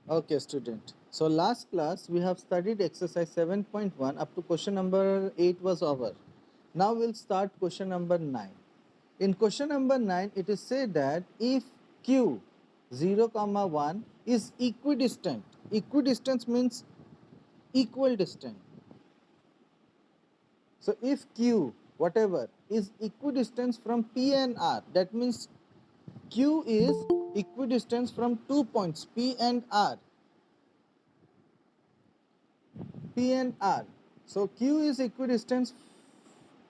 Okay, student. So last class we have studied exercise 7.1 up to question number 8 was over. Now we'll start question number 9. In question number 9 it is said that if q 0 comma 1 is equidistant. Equidistance means equal distant. So if q whatever is equidistant from p and r, that means q is equidistant from 2 points p and r. P and R. So Q is equidistant.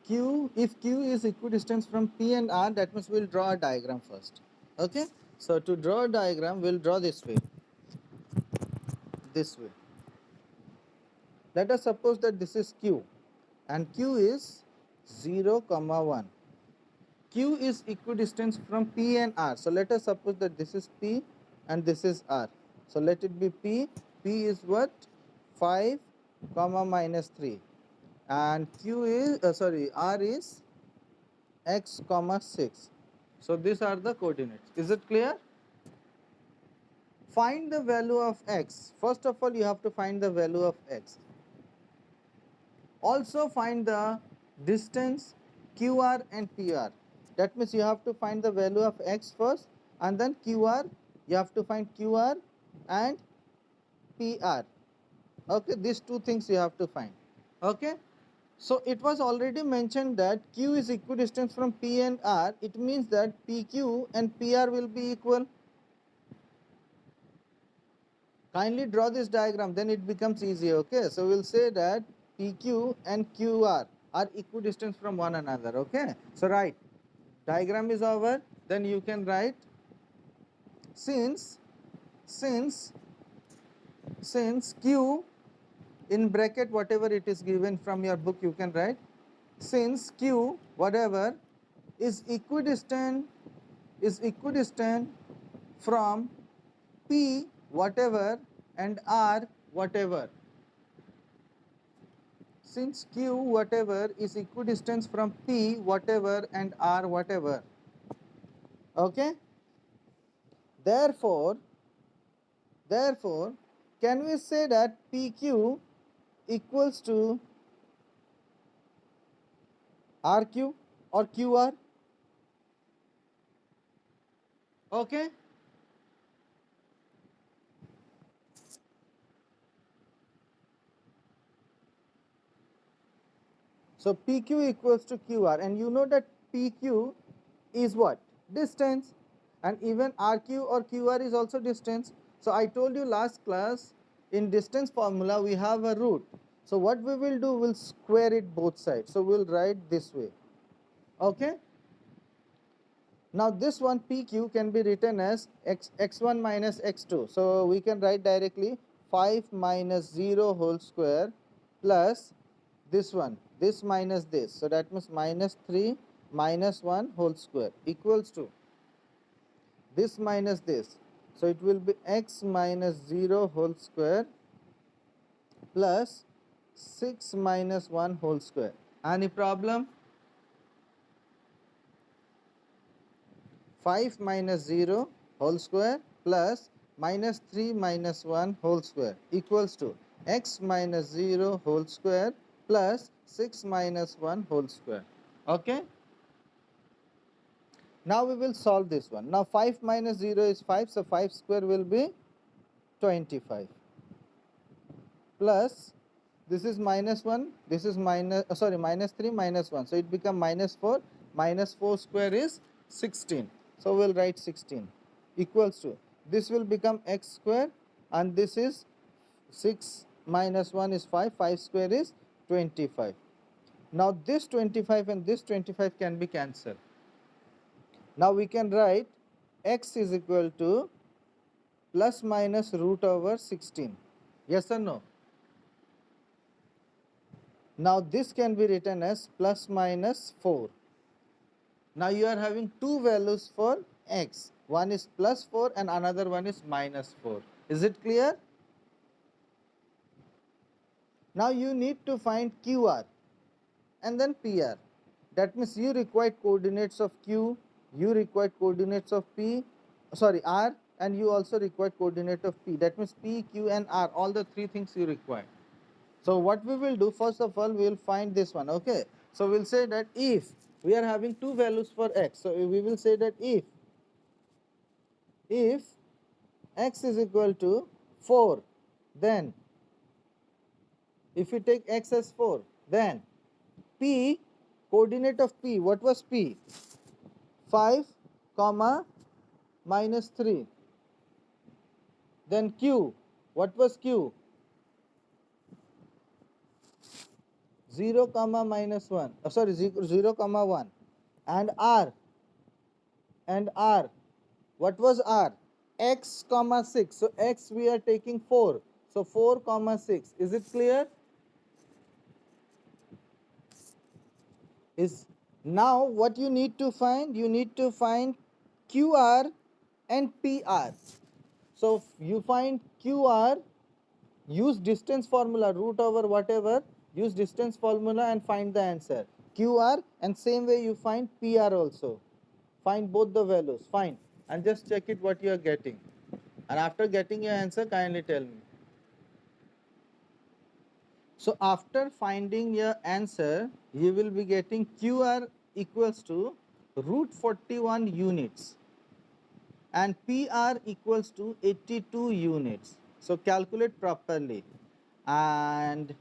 If Q is equidistant from P and R, that means we'll draw a diagram first. Okay. So to draw a diagram, we'll draw this way. This way. Let us suppose that this is Q, and Q is 0, comma 1. Q is equidistant from P and R. So let us suppose that this is P and this is R. So let it be P. P is what? 5, comma minus 3. And Q is R is x comma 6. So these are the coordinates. Is it clear? Find the value of x. First of all, you have to find the value of x. Also find the distance QR and PR. That means you have to find the value of x first, and then QR. You have to find QR and PR. Okay, these two things you have to find. Okay. So it was already mentioned that Q is equidistant from P and R. It means that PQ and PR will be equal. Kindly draw this diagram, then it becomes easy. Okay, so we'll say that PQ and QR are equidistant from one another. Okay, so right, diagram is over. Then you can write since since Q in bracket whatever it is given from your book, you can write since Q whatever is equidistant from P whatever and R whatever. Since Q whatever is equidistant from P whatever and R whatever. Okay. Therefore, can we say that PQ equals to RQ or QR? Okay. So PQ equals to QR, and you know that PQ is what? Distance, and even RQ or QR is also distance. So I told you last class, in distance formula we have a root. So what we will do, we'll square it both sides. So we'll write this way. Okay. Now this one PQ can be written as x1 minus x2. So we can write directly 5 minus 0 whole square plus this one, this minus this. So that means minus 3 minus 1 whole square equals to this minus this. So it will be x minus 0 whole square plus 6 minus 1 whole square. Any problem? 5 minus 0 whole square plus minus 3 minus 1 whole square equals to x minus 0 whole square plus 6 minus 1 whole square. Okay. Now we will solve this one. Now 5 minus 0 is 5, so 5 square will be 25 plus this is minus 1, this is minus 3 minus 1, so it become minus 4. Minus 4 square is 16, so we'll write 16 equals to this will become x square, and this is 6 minus 1 is 5, 5 square is 25. Now this 25 and this 25 can be cancelled. Now we can write x is equal to plus minus root over 16. Yes or no? Now this can be written as plus minus 4. Now you are having two values for x. One is plus 4 and another one is minus 4. Is it clear? Now you need to find QR and then PR. That means you require coordinates of Q, you require coordinates of R, and you also require coordinate of P. That means P, Q and R, all the three things you require. So what we will do, first of all, we will find this one, okay? So we'll say that if we are having two values for x, so we will say that if x is equal to 4, then if you take x as 4, then P, coordinate of P, what was P? 5 comma minus 3. Then Q, what was Q? 0 comma minus 1, sorry, 0 comma 1. And R, what was R? X comma 6. So x we are taking 4. So 4 comma 6. Is it clear? Is now what you need to find? You need to find QR and PR. So you find QR, use distance formula, root over whatever, use distance formula and find the answer. QR, and same way you find PR also. Find both the values, fine, and just check it what you are getting. And after getting your answer, kindly tell me. So after finding your answer, you will be getting QR equals to root 41 units and PR equals to 82 units. So calculate properly. And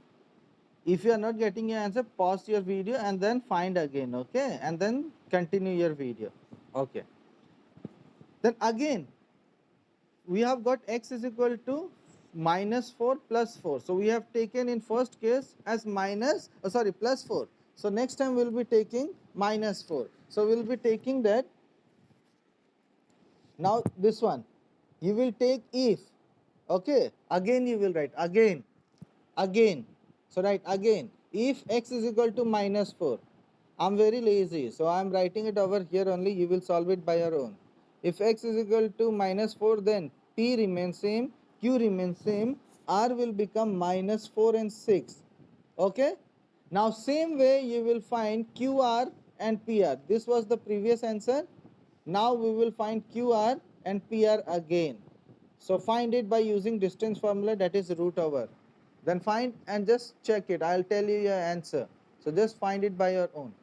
if you are not getting your answer, pause your video and then find again, okay? And then continue your video, okay? Then again, we have got x is equal to minus 4 plus 4. So we have taken in first case as minus, sorry, plus 4. So next time we will be taking minus 4. So we will be taking that. Now this one, you will take if, okay, again you will write, again. So write again, if x is equal to minus 4. I'm very lazy, so I'm writing it over here only, you will solve it by your own. If x is equal to minus 4, then P remains same, Q remains same, R will become minus 4 and 6. Okay? Now same way you will find QR and PR. This was the previous answer. Now we will find QR and PR again. So find it by using distance formula, that is root over. Then find and just check it. I'll tell you your answer. So just find it by your own.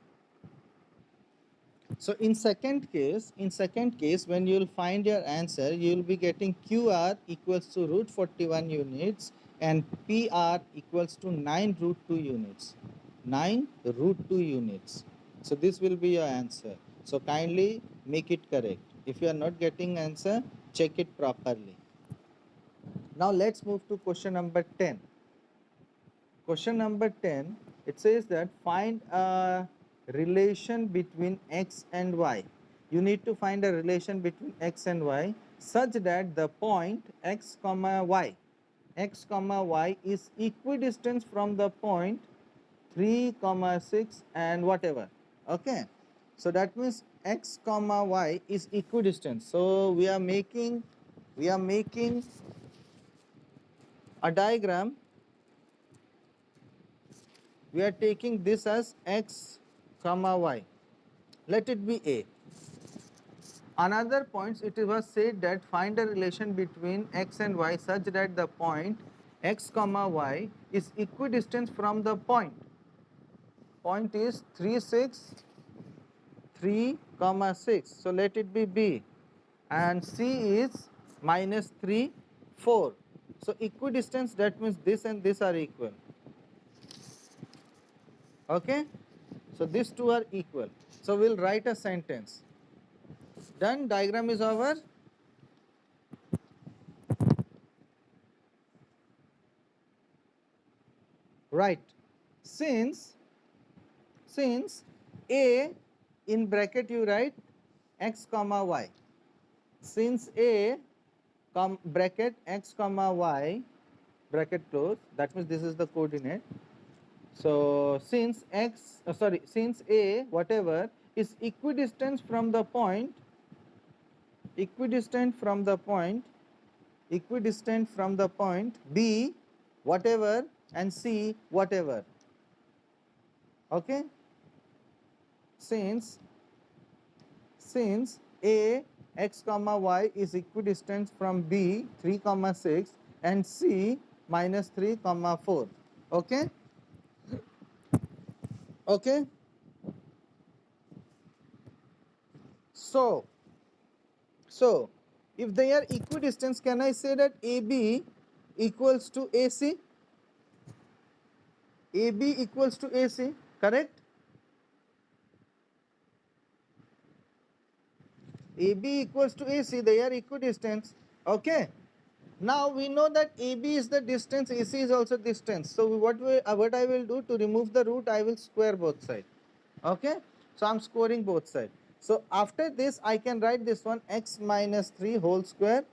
So in second case, when you will find your answer, you will be getting QR equals to root 41 units and PR equals to 9 root 2 units. 9 root 2 units. So this will be your answer. So kindly make it correct. If you are not getting answer, check it properly. Now let's move to question number 10. Question number 10, it says that find a relation between x and y. You need to find a relation between x and y such that the point x comma y is equidistant from the point 3 comma 6 and whatever. Okay, so that means x comma y is equidistant. So we are making a diagram. We are taking this as x comma y. Let it be a. Another points, it was said that find a relation between x and y such that the point x comma y is equidistant from the point. Point is 3 6 3 comma 6. So let it be b. And c is minus 3 4. So equidistance, that means this and this are equal. Okay, so these two are equal. So we'll write a sentence. Done, diagram is over. Right, since a, in bracket you write x comma y, since a bracket x comma y bracket close, that means this is the coordinate. So since since a whatever is equidistant from the point b whatever and c whatever. Okay, since a x comma y is equidistant from B 3 comma 6 and C minus 3 comma 4. Okay? Okay? So if they are equidistant, can I say that AB equals to AC? AB equals to AC, correct? AB equals to AC, they are equidistant. Okay? Now we know that AB is the distance, AC is also distance. So what I will do to remove the root, I will square both sides. Okay? So I'm squaring both sides. So after this, I can write this one x minus 3 whole square,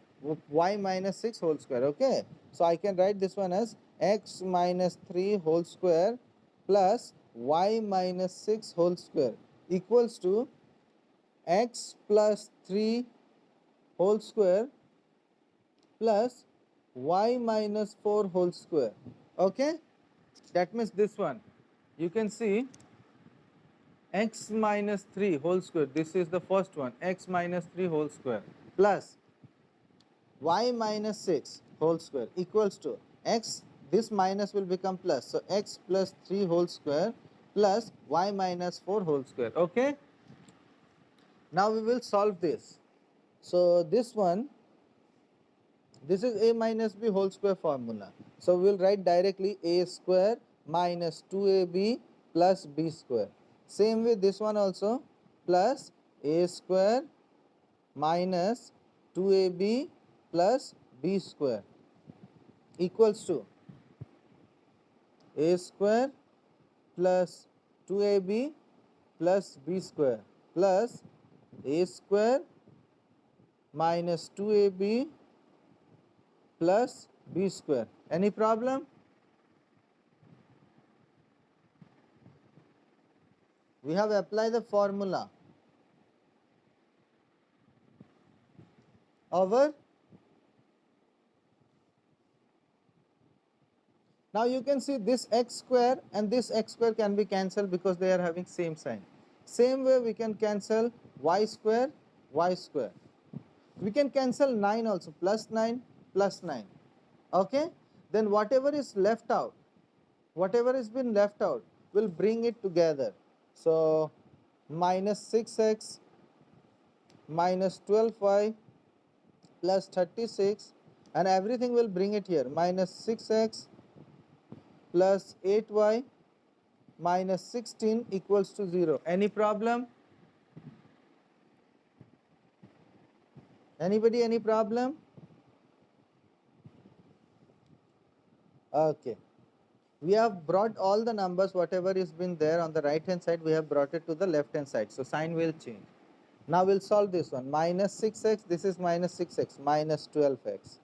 y minus 6 whole square. Okay? So I can write this one as x minus 3 whole square plus y minus 6 whole square equals to x plus 3 whole square plus y minus 4 whole square. Okay? That means this one. You can see x minus 3 whole square. This is the first one. X minus 3 whole square plus y minus 6 whole square equals to x. This minus will become plus. So x plus 3 whole square plus y minus 4 whole square. Okay? Now we will solve this. So this one, this is a minus b whole square formula. So we will write directly a square minus 2ab plus b square. Same with this one also, plus a square minus 2ab plus b square equals to a square plus 2ab plus b square plus a square minus 2ab plus b square. Any problem? We have applied the formula over. Now you can see this x square and this x square can be cancelled because they are having same sign. Same way we can cancel y square, y square. We can cancel 9 also, plus 9, plus 9. Okay? Then whatever is left out, whatever has been left out, we'll bring it together. So minus 6x minus 12y plus 36, and everything will bring it here, minus 6x plus 8y minus 16 equals to 0. Any problem? Anybody, any problem? Okay. We have brought all the numbers, whatever is been there on the right hand side, we have brought it to the left hand side. So sign will change. Now we'll solve this one. Minus 6x, this is minus 6x, minus 12x.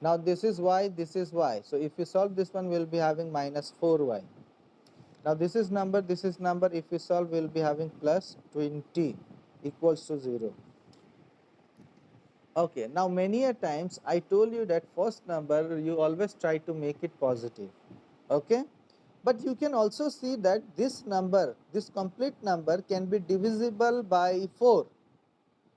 Now this is y, this is y. So if we solve this one, we'll be having minus 4y. Now this is number, this is number. If we solve, we'll be having plus 20 equals to 0. Okay, now many a times I told you that first number you always try to make it positive. Okay, but you can also see that this number, this complete number can be divisible by 4.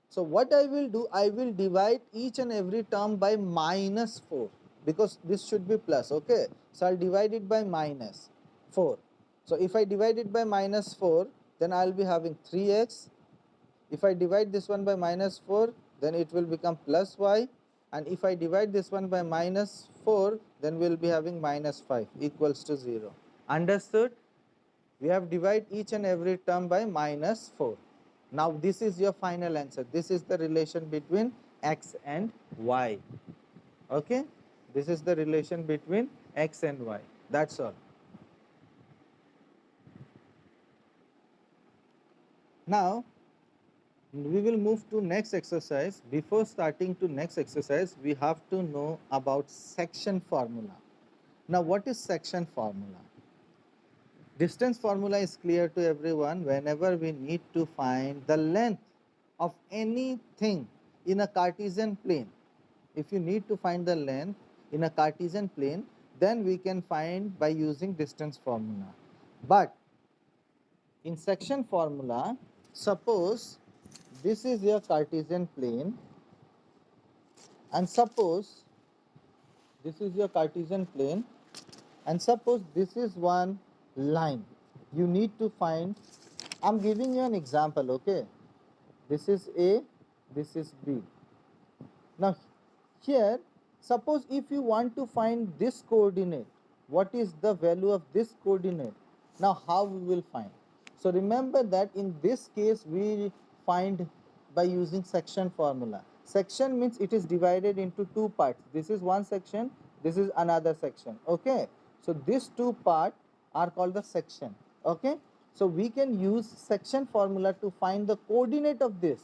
So what I will do, I will divide each and every term by minus 4 because this should be plus. Okay, so I'll divide it by minus 4. So if I divide it by minus 4, then I'll be having 3x. If I divide this one by minus 4, then it will become plus y, and if I divide this one by minus 4, then we will be having minus 5 equals to 0. Understood? We have divided each and every term by minus 4. Now this is your final answer. This is the relation between x and y. Okay? This is the relation between x and y. That's all. Now we will move to next exercise. Before starting to next exercise, we have to know about section formula. Now what is section formula? Distance formula is clear to everyone. Whenever we need to find the length of anything in a Cartesian plane, if you need to find the length in a Cartesian plane, then we can find by using distance formula. But in section formula, suppose this is your Cartesian plane, and suppose this is your Cartesian plane, and suppose this is one line. You need to find, I'm giving you an example, okay? This is A, this is B. Now here, suppose if you want to find this coordinate, what is the value of this coordinate? Now how we will find? So remember that in this case we find by using section formula. Section means it is divided into two parts. This is one section, this is another section, okay? So these two parts are called the section, okay? So we can use section formula to find the coordinate of this.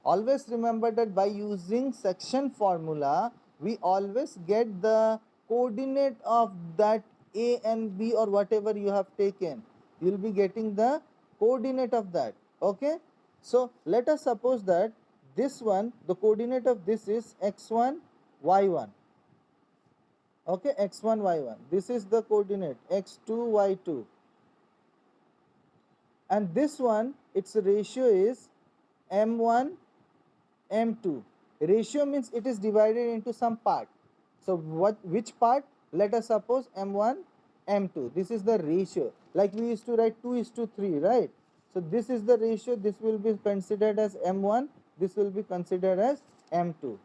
Always remember that by using section formula, we always get the coordinate of that A and B or whatever you have taken. You will be getting the coordinate of that, okay? So let us suppose that this one, the coordinate of this is x1, y1, okay? x1, y1. This is the coordinate x2, y2. And this one, its ratio is m1, m2. Ratio means it is divided into some part. So which part? Let us suppose m1, m2. This is the ratio. Like we used to write 2:3, right? So this is the ratio. This will be considered as m1. This will be considered as m2.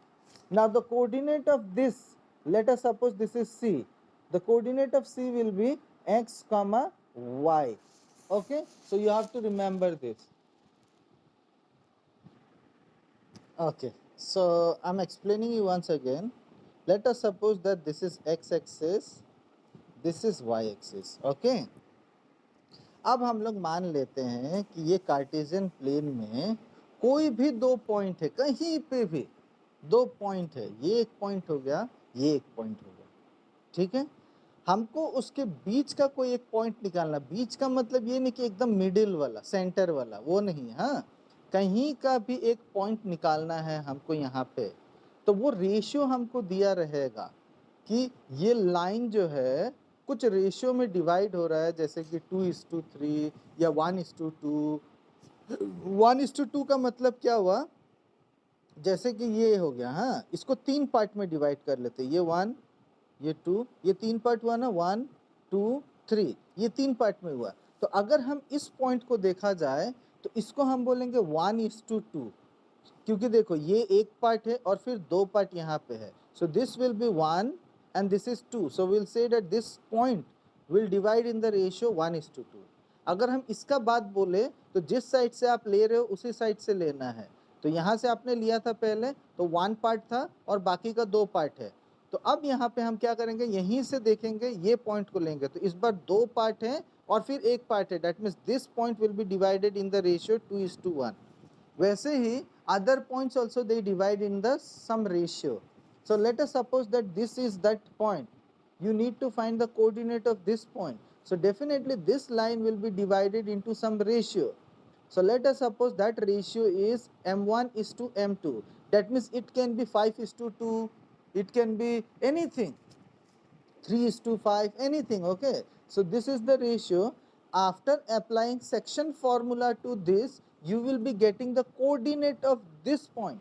Now the coordinate of this, let us suppose this is C. The coordinate of C will be x comma y. Okay, so you have to remember this. Okay, so I'm explaining you once again. Let us suppose that this is x-axis, this is y-axis. Okay, अब हम लोग मान लेते हैं कि ये Cartesian plane में कोई भी दो पॉइंट है, कहीं पे भी दो पॉइंट है, ये एक पॉइंट हो गया, ये एक पॉइंट हो गया, ठीक है? हमको उसके बीच का कोई एक पॉइंट निकालना। बीच का मतलब ये नहीं कि एकदम मिडिल वाला, सेंटर वाला, वो नहीं, हाँ, कहीं का भी एक पॉइंट निकालना है हमको यहाँ पे। तो वो रेशियो हमको दिया रहेगा कि ये लाइन जो है कुछ रेशियो में डिवाइड हो रहा है, जैसे कि 2:3 या 1:2। 1:2 का मतलब क्या हुआ, जैसे कि ये हो गया, हाँ, इसको तीन पार्ट में डिवाइड कर लेते, ये 1, ये 2, ये तीन पार्ट हुआ ना, 1, 2, 3, ये तीन पार्ट में हुआ। तो अगर हम इस पॉइंट को देखा जाए तो इसको हम बोलेंगे 1:2, क्योंकि देखो ये एक पार्ट है और फिर दो पार्ट यहाँ पे है। So this will be 1 and this is 2, so will say that this point will divide in the ratio 1:2। अगर हम इसका बात बोले तो जिस साइड से आप ले रहे हो उसी साइड से लेना है। तो यहाँ से आपने लिया था पहले तो 1 पार्ट था और बाकी का 2 पार्ट है। तो अब यहाँ पे हम क्या करेंगे, यहीं से देखेंगे, ये पॉइंट को लेंगे, तो इस बार 2 पार्ट है और फिर एक पार्ट है, that means this point will be divided in the ratio 2:1। वैसे ही other points also they divide in the some ratio. So let us suppose that this is that point. You need to find the coordinate of this point. So definitely this line will be divided into some ratio. So let us suppose that ratio is m1:m2. That means it can be 5:2, it can be anything, 3:5, anything, okay? So this is the ratio. After applying section formula to this, you will be getting the coordinate of this point.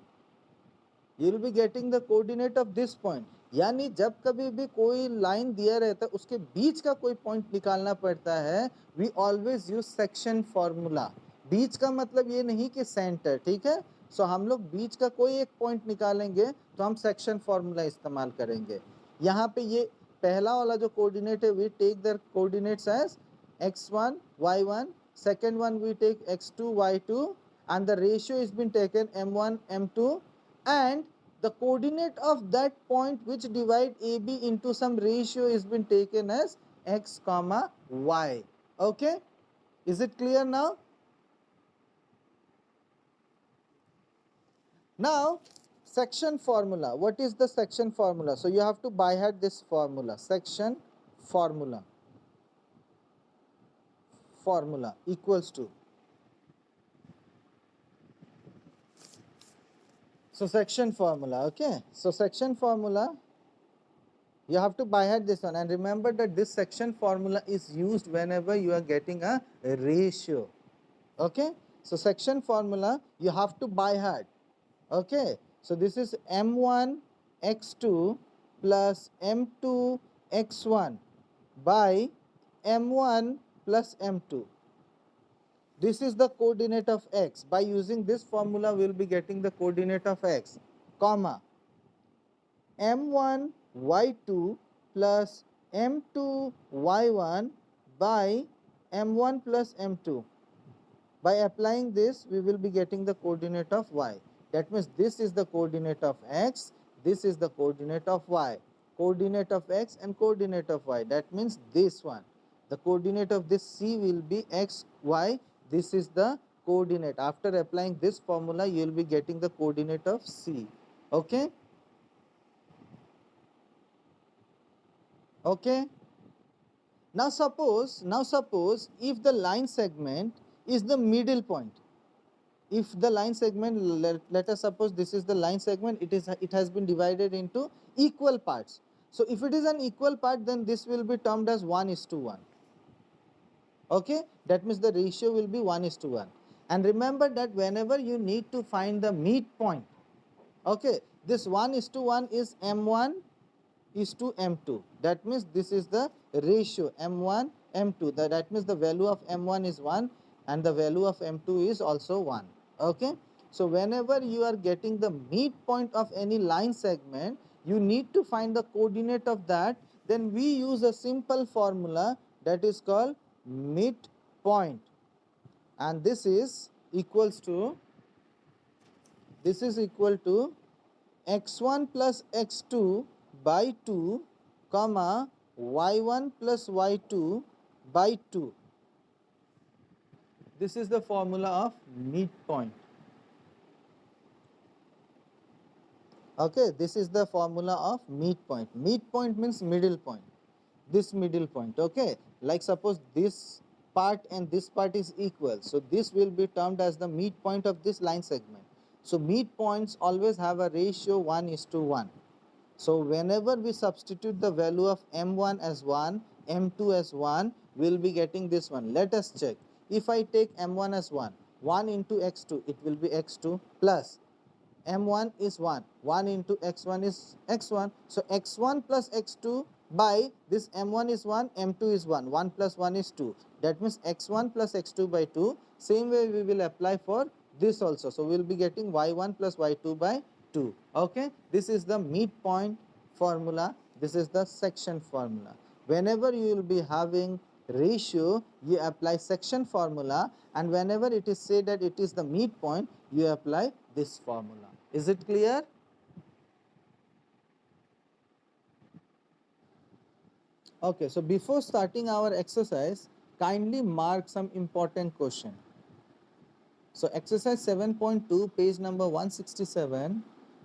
You will be getting the coordinate of this point. यानी जब कभी भी कोई line दिया रहता है उसके बीच का कोई पॉइंट निकालना पड़ता है, we always use section formula. बीच का मतलब ये नहीं कि सेंटर, ठीक है? सो हम लोग बीच का कोई एक पॉइंट निकालेंगे तो हम सेक्शन फॉर्मूला इस्तेमाल करेंगे। यहाँ पे ये पहला वाला जो कोऑर्डिनेट है, we take the coordinates as x1, y1, second one we take x2, y2, and the ratio is been taken m1, m2, and the coordinate of that point which divide AB into some ratio is been taken as x comma y. Okay, is it clear now? Now section formula. What is the section formula? So you have to by heart this formula. Section formula equals to, so section formula, okay? So section formula, you have to by heart this one, and remember that this section formula is used whenever you are getting a ratio, okay? So section formula you have to by heart. Okay, so this is m1 x2 plus m2 x1 by m1 plus m2. This is the coordinate of x. By using this formula we will be getting the coordinate of x, comma m1 y2 plus m2 y1 by m1 plus m2. By applying this, we will be getting the coordinate of y. That means this is the coordinate of x, this is the coordinate of y. Coordinate of x and coordinate of y. That means this one. The coordinate of this c will be x, y. This is the coordinate. After applying this formula, you will be getting the coordinate of c. Okay? Okay? Now suppose if the line segment is the middle point. If the line segment, let us suppose this is the line segment, it has been divided into equal parts. So if it is an equal part, then this will be termed as 1:1. Okay, that means the ratio will be 1:1. And remember that whenever you need to find the midpoint, okay, this 1:1 is m1 is to m2. That means this is the ratio m1 m2. That means the value of m1 is 1 and the value of m2 is also 1. Okay, so whenever you are getting the midpoint of any line segment, you need to find the coordinate of that. Then we use a simple formula that is called midpoint, and this is equal to x1 plus x2 by 2 comma y1 plus y2 by 2. This is the formula of midpoint. Okay, this is the formula of midpoint. Midpoint means middle point. This middle point. Okay, like suppose this part and this part is equal, so this will be termed as the midpoint of this line segment. So midpoints always have a ratio 1:1. So whenever we substitute the value of m1 as 1, m2 as 1, we will be getting this one. Let us check. If I take m1 as 1 into x2, it will be x2 plus m1 is 1 into x1 is x1. So x1 plus x2 by this m1 is 1, m2 is 1 plus 1 is 2. That means x1 plus x2 by 2. Same way we will apply for this also. So we will be getting y1 plus y2 by 2. Okay, this is the midpoint formula. This is the section formula. Whenever you will be having ratio, you apply section formula, and whenever it is said that it is the midpoint, you apply this formula. Is it clear? Okay, so before starting our exercise, kindly mark some important question. So exercise 7.2, page number 167,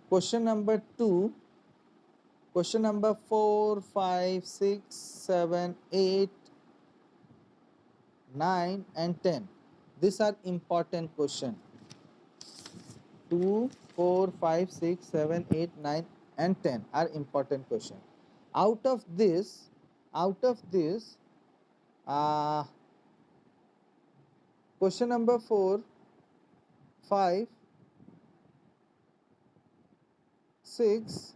question number 2, question number 4, 5, 6, 7, 8, 9 and 10. These are important question. 2, 4, 5, 6, 7, 8, 9 and 10 are important question. Out of this, question number 4, 5, 6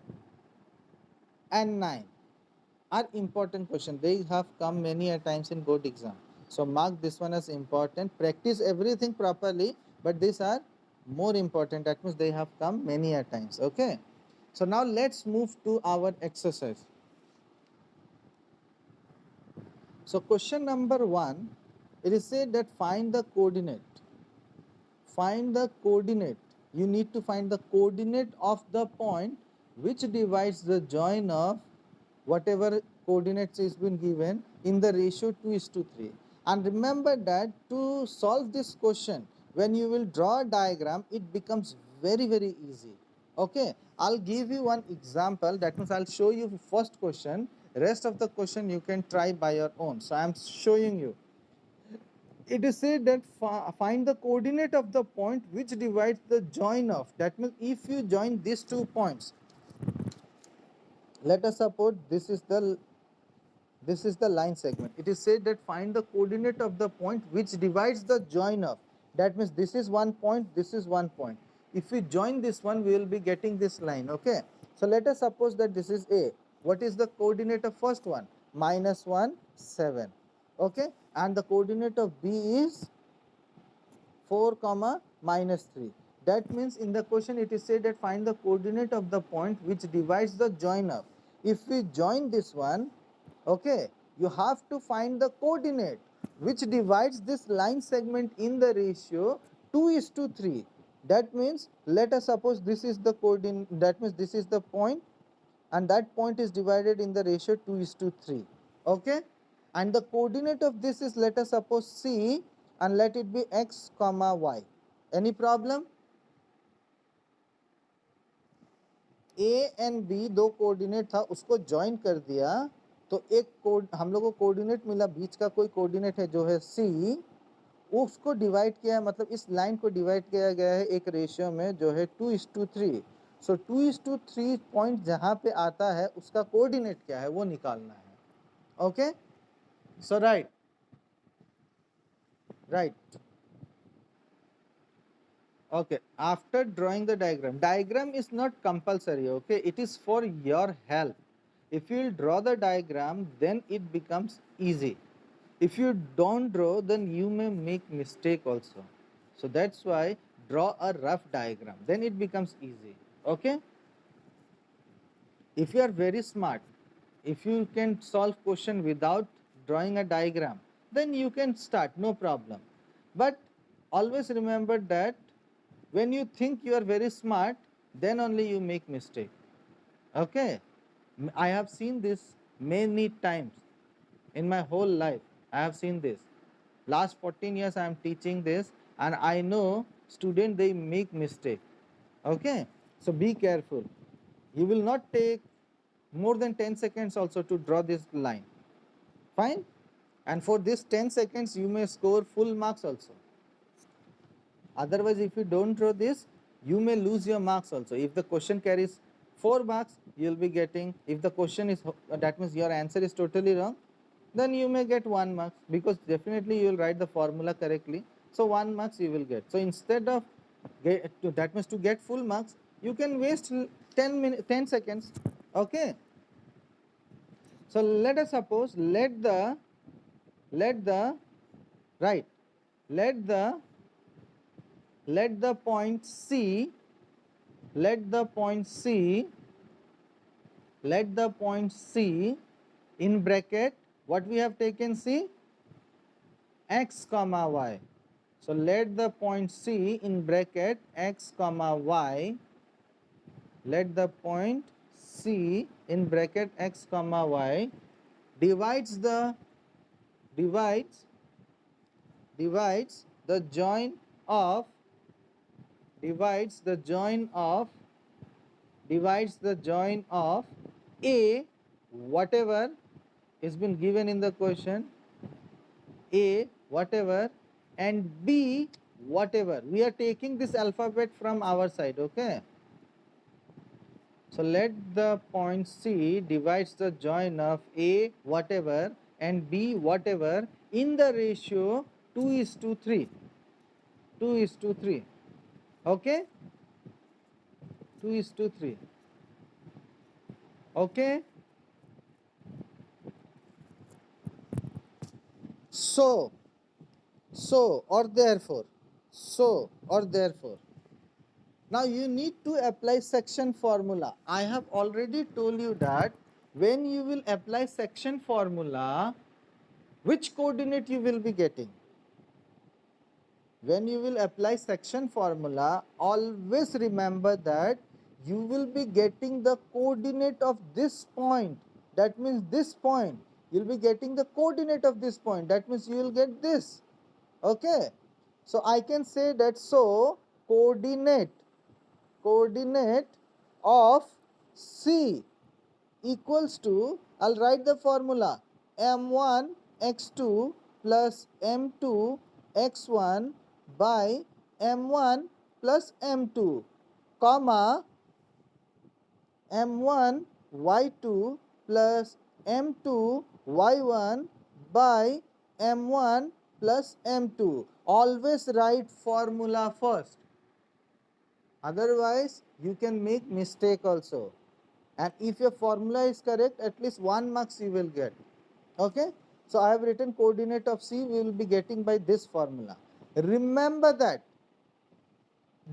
and 9 are important question. They have come many a times in board exam. So mark this one as important. Practice everything properly, but these are more important. That means they have come many a times. Okay. So now let's move to our exercise. So question number 1, it is said that find the coordinate. Find the coordinate. You need to find the coordinate of the point which divides the join of whatever coordinates is been given in the ratio 2:3. And remember that to solve this question, when you will draw a diagram, it becomes very easy. Okay, I'll give you one example. That means I'll show you first question. Rest of the question you can try by your own. So I'm showing you. It is said that find the coordinate of the point which divides the join of. That means if you join these 2 points, let us suppose this is the line segment. It is said that find the coordinate of the point which divides the join of. That means this is one point, this is one point. If we join this one, we will be getting this line. Okay, so let us suppose that this is A. What is the coordinate of first one? -1, 7. Okay, and the coordinate of B is 4 comma -3. That means in the question it is said that find the coordinate of the point which divides the join of. If we join this one, okay, you have to find the coordinate which divides this line segment in the ratio 2:3. That means let us suppose this is the coordinate, that means this is the point, and that point is divided in the ratio 2:3. Okay, and the coordinate of this is, let us suppose, C, and let it be x comma y. Any problem? A and B दो coordinate था, उसको join कर दिया तो एक code हम लोग को कोऑर्डिनेट मिला, बीच का कोई कोऑर्डिनेट है जो है C, उसको डिवाइड किया है, मतलब इस लाइन को डिवाइड किया गया है एक रेशियो में जो है 2:3. सो 2:3 पॉइंट जहाँ पे आता है उसका कोऑर्डिनेट क्या है वो निकालना है. Okay, so right. Okay, after drawing the diagram is not compulsory. Okay, it is for your help. If you will draw the diagram, then it becomes easy. If you don't draw, then you may make mistake also. So that's why draw a rough diagram, then it becomes easy. Okay, if you are very smart, if you can solve question without drawing a diagram, then you can start, no problem. But always remember that when you think you are very smart, then only you make mistake. Okay, I have seen this many times in my whole life. I have seen this. Last 14 years I am teaching this, and I know student they make mistake. Okay, so be careful. You will not take more than 10 seconds also to draw this line. Fine, and for this 10 seconds you may score full marks also. Otherwise, if you don't draw this, you may lose your marks also. If the question carries 4 marks, you will be getting, if the question is, that means your answer is totally wrong, then you may get 1 mark, because definitely you will write the formula correctly. So 1 marks you will get. So instead of that means to get full marks, you can waste 10 seconds. Okay. So let us suppose, let the right, let the point C, let the point C in bracket, what we have taken, C, x comma y. So let the point C in bracket x comma y, let the point C in bracket x comma y divides the join of A, whatever is been given in the question, A whatever, and B whatever. We are taking this alphabet from our side. Okay, so let the point C divides the join of A whatever and B whatever in the ratio 2:3. 2:3. Okay, 2:3. Okay, so or therefore, now you need to apply section formula. I have already told you that when you will apply section formula, which coordinate you will be getting? When you will apply section formula, always remember that you will be getting the coordinate of this point. That means this point, you will be getting the coordinate of this point. That means you will get this. Okay, so I can say that, so coordinate of C equals to, I'll write the formula, m1 x2 plus m2 x1 by m1 plus m2, comma m1 y2 plus m2 y1 by m1 plus m2. always write formula first, otherwise you can make mistake also, and if your formula is correct, at least 1 marks you will get. Okay, so I have written coordinate of C we will be getting by this formula. Remember that,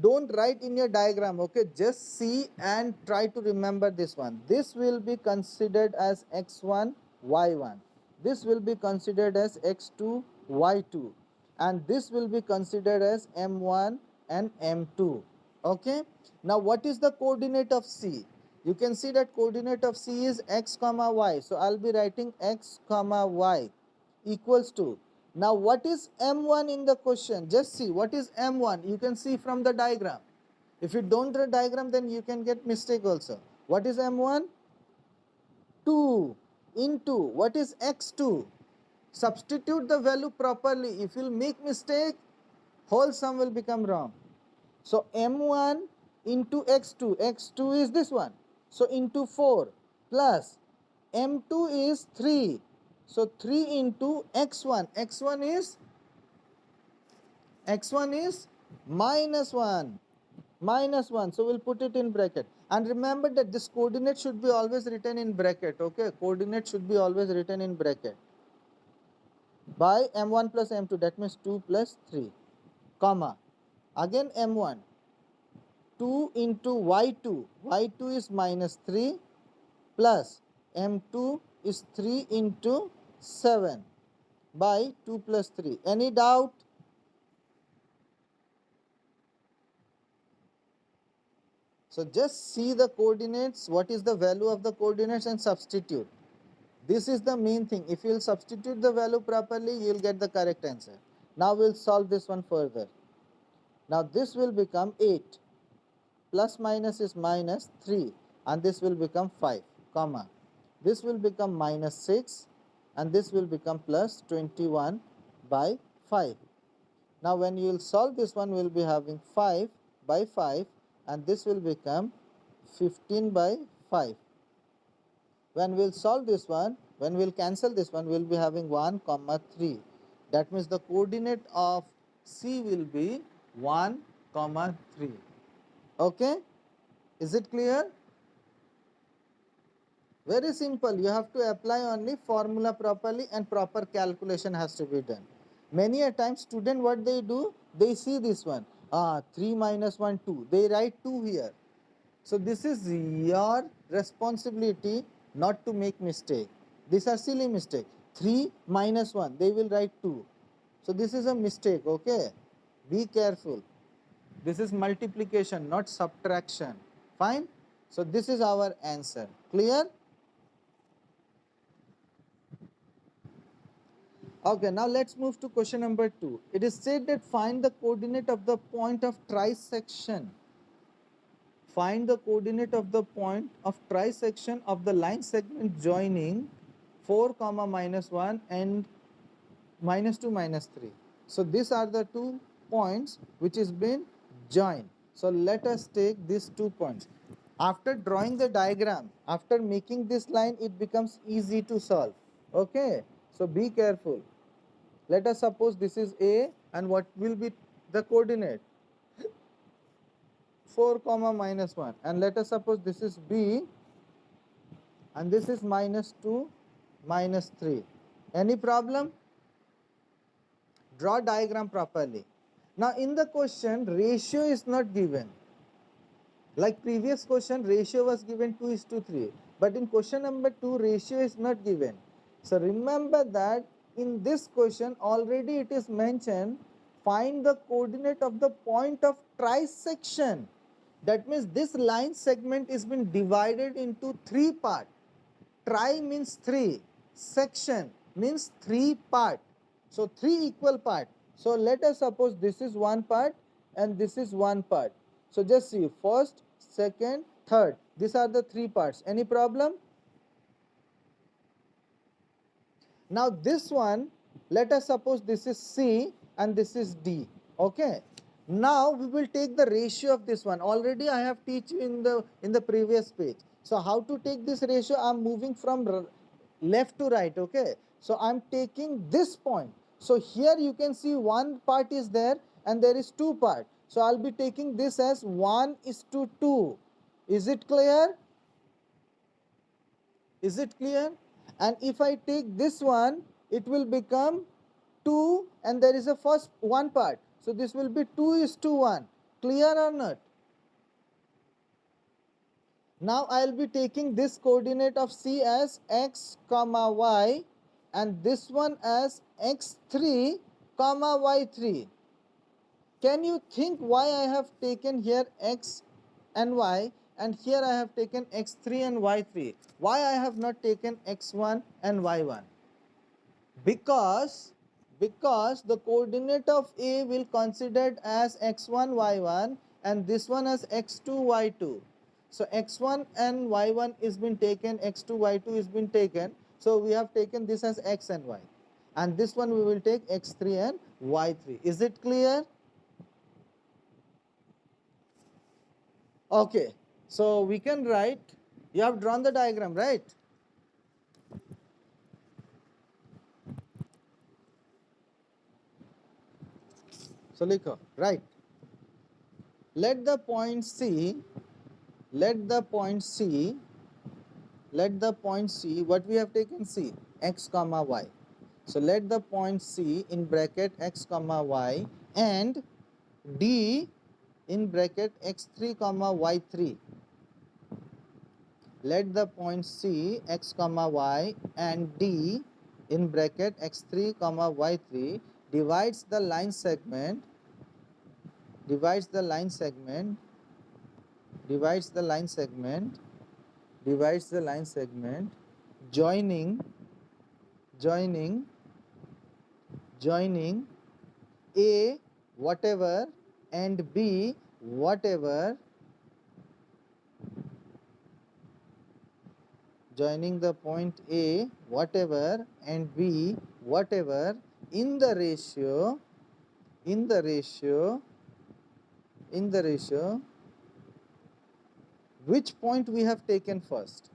don't write in your diagram. Okay, just see and try to remember this one. This will be considered as x1 y1, this will be considered as x2 y2, and this will be considered as m1 and m2. Okay, now what is the coordinate of C? You can see that coordinate of C is x comma y, so I'll be writing x comma y equals to, now what is m1 in the question? Just see what is m1. You can see from the diagram. If you don't draw diagram, then you can get mistake also. What is m1? 2 into what is x2? Substitute the value properly. If you'll make mistake, whole sum will become wrong. So m1 into x2, x2 is this one, so into 4 plus m2 is 3, so 3 into x1, x1 is minus 1, so we'll put it in bracket. And remember that this coordinate should be always written in bracket. Okay, coordinate should be always written in bracket by m1 plus m2, that means 2 plus 3, comma, again m1, 2 into y2, y2 is minus 3 plus m2 is 3 into 7 by 2 plus 3. Any doubt? So just see the coordinates, what is the value of the coordinates, and substitute. This is the main thing. If you will substitute the value properly, you will get the correct answer. Now we will solve this one further. Now this will become 8. Plus minus is minus 3, and this will become 5, comma. This will become minus 6, and this will become plus 21 by 5. Now when you will solve this one, we will be having 5 by 5, and this will become 15 by 5. When we will solve this one, when we will cancel this one, we will be having 1 comma 3. That means the coordinate of C will be 1 comma 3. Okay, is it clear? Very simple. You have to apply only formula properly, and proper calculation has to be done. Many a time student, what they do, they see this one, 3 minus 1 2, they write 2 here. So this is your responsibility not to make mistake. These are silly mistake. 3 minus 1, they will write 2. So this is a mistake. Okay, be careful. This is multiplication, not subtraction. Fine. So this is our answer. Clear? Okay, now let's move to question number 2. It is said that find the coordinate of the point of trisection. Find the coordinate of the point of trisection of the line segment joining 4 comma minus 1 and minus 2 minus 3. So these are the 2 points which is been joined. So let us take these 2 points. After drawing the diagram, after making this line, it becomes easy to solve. Okay, so be careful. Let us suppose this is A, and what will be the coordinate? 4 comma minus 1, and let us suppose this is B, and this is minus 2 minus 3. Any problem? Draw diagram properly. Now in the question, ratio is not given. Like previous question, ratio was given 2:3, but in question number 2, ratio is not given. So remember that in this question already it is mentioned, find the coordinate of the point of trisection. That means this line segment is been divided into 3 parts. Tri means 3, section means 3 part. So 3 equal part. So let us suppose this is 1 part and this is 1 part. So just see, first, second, third. These are the 3 parts. Any problem? Now this one, let us suppose this is C and this is D. Okay. Now we will take the ratio of this one. Already I have teach you in the previous page. So how to take this ratio? I am moving from left to right. Okay. So I am taking this point. So here you can see one part is there and there is two part. So I'll be taking this as 1:2. Is it clear? Is it clear? And if I take this one, it will become 2 and there is a first one part. So this will be 2:1. Clear or not? Now I will be taking this coordinate of C as x comma y and this one as x3 comma y3. Can you think why I have taken here x and y and here I have taken x3 and y3? Why I have not taken x1 and y1? Because the coordinate of A will considered as x1 y1 and this one as x2 y2. So x1 and y1 is been taken, x2 y2 is been taken. So we have taken this as x and y and this one we will take x3 and y3. Is it clear? Okay, so we can write, you have drawn the diagram, right? So likho, right. Let the point C, let the point C, what we have taken C, x comma y. So let the point C in bracket x comma y and D in bracket x3 comma y3. Let the point C x comma y and D in bracket x3 comma y3 divides the line segment divides the line segment divides the line segment divides the line segment joining A whatever and B whatever, joining the point A whatever and B whatever in the ratio which point we have taken first?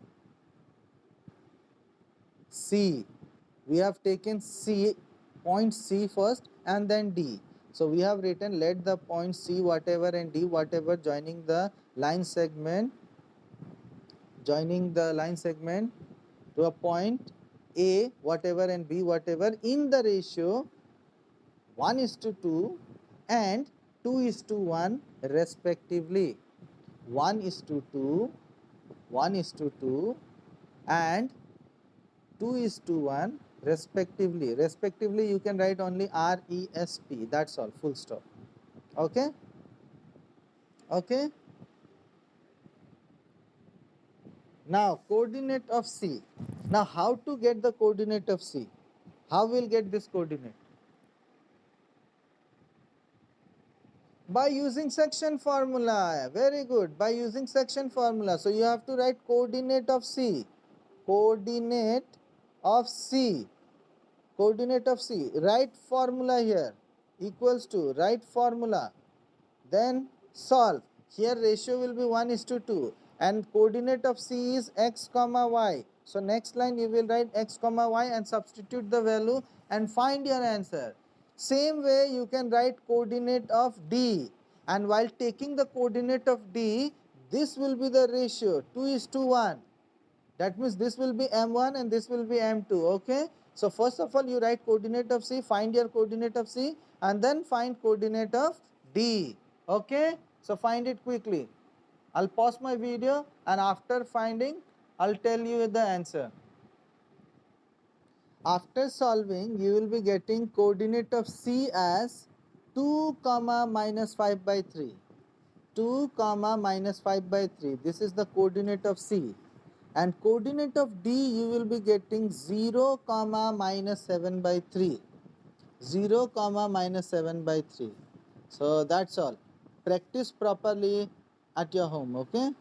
C. We have taken C, point C first and then D. So we have written let the point C whatever and D whatever joining the line segment to a point A whatever and B whatever in the ratio 1:2 and 2:1 respectively. 1:2 and 2:1 respectively. Respectively you can write only RESP, that's all, full stop. Okay, okay. Now coordinate of C. Now how to get the coordinate of C? How we'll get this coordinate? By using section formula. Very good. By using section formula. So you have to write coordinate of C. Coordinate of C. Coordinate of C. Write formula here. Equals to. Write formula. Then solve. Here ratio will be 1:2 and coordinate of C is x comma y. So next line you will write x comma y and substitute the value and find your answer. Same way you can write coordinate of D, and while taking the coordinate of D, this will be the ratio 2:1. That means this will be M1 and this will be M2. Okay. So first of all you write coordinate of C, find your coordinate of C and then find coordinate of D. Okay. So find it quickly. I'll pause my video and after finding I'll tell you the answer. After solving you will be getting coordinate of C as 2 comma minus 5 by 3. 2 comma minus 5 by 3. This is the coordinate of C. And coordinate of D you will be getting 0 comma minus 7 by 3. 0 comma minus 7 by 3. So that's all. Practice properly at your home. Okay.